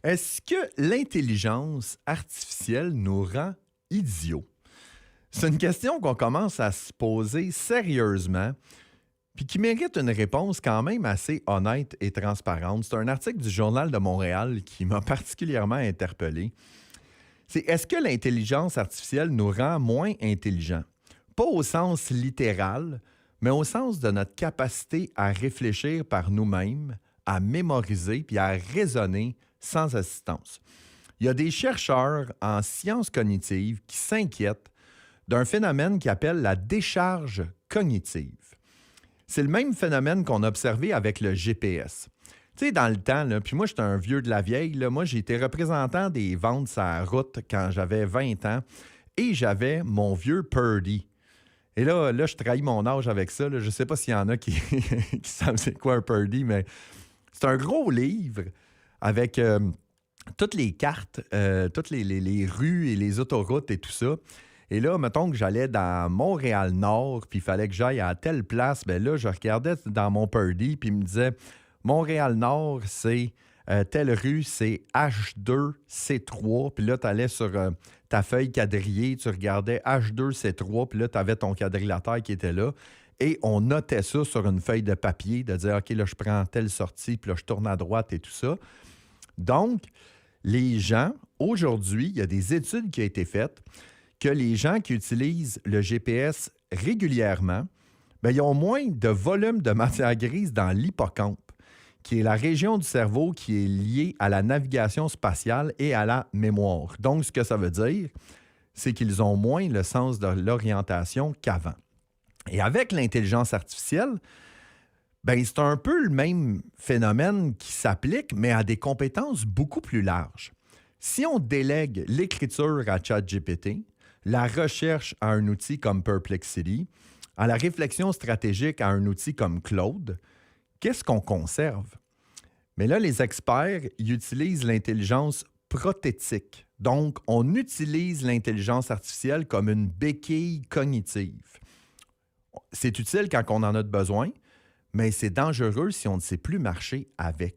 Est-ce que l'intelligence artificielle nous rend idiots? C'est une question qu'on commence à se poser sérieusement, puis qui mérite une réponse quand même assez honnête et transparente. C'est un article du Journal de Montréal qui m'a particulièrement interpellé. C'est est-ce que l'intelligence artificielle nous rend moins intelligents? Pas au sens littéral, mais au sens de notre capacité à réfléchir par nous-mêmes, à mémoriser puis à raisonner sans assistance. Il y a des chercheurs en sciences cognitives qui s'inquiètent d'un phénomène qui appelle la décharge cognitive. C'est le même phénomène qu'on a observé avec le GPS. Tu sais, dans le temps, là, puis moi, j'étais un vieux de la vieille, là, moi, j'ai été représentant des ventes sur la route quand j'avais 20 ans et j'avais mon vieux Purdy. Et là, je trahis mon âge avec ça. Là. Je ne sais pas s'il y en a qui, qui savent c'est quoi un Purdy, mais c'est un gros livre avec toutes les cartes, toutes les rues et les autoroutes et tout ça. Et là, mettons que j'allais dans Montréal-Nord, puis il fallait que j'aille à telle place. Bien là, je regardais dans mon Purdy, puis il me disait Montréal-Nord, c'est telle rue, c'est H2C3. Puis là, tu allais sur ta feuille quadrillée, tu regardais H2C3, puis là, tu avais ton quadrilatère qui était là. Et on notait ça sur une feuille de papier, de dire, OK, là, je prends telle sortie, puis là, je tourne à droite et tout ça. Donc, les gens, aujourd'hui, il y a des études qui ont été faites que les gens qui utilisent le GPS régulièrement, bien, ils ont moins de volume de matière grise dans l'hippocampe, qui est la région du cerveau qui est liée à la navigation spatiale et à la mémoire. Donc, ce que ça veut dire, c'est qu'ils ont moins le sens de l'orientation qu'avant. Et avec l'intelligence artificielle, ben, c'est un peu le même phénomène qui s'applique, mais à des compétences beaucoup plus larges. Si on délègue l'écriture à ChatGPT, la recherche à un outil comme Perplexity, à la réflexion stratégique à un outil comme Claude, qu'est-ce qu'on conserve? Mais là, les experts ils utilisent l'intelligence prothétique. Donc, on utilise l'intelligence artificielle comme une béquille cognitive. C'est utile quand on en a besoin, mais c'est dangereux si on ne sait plus marcher avec.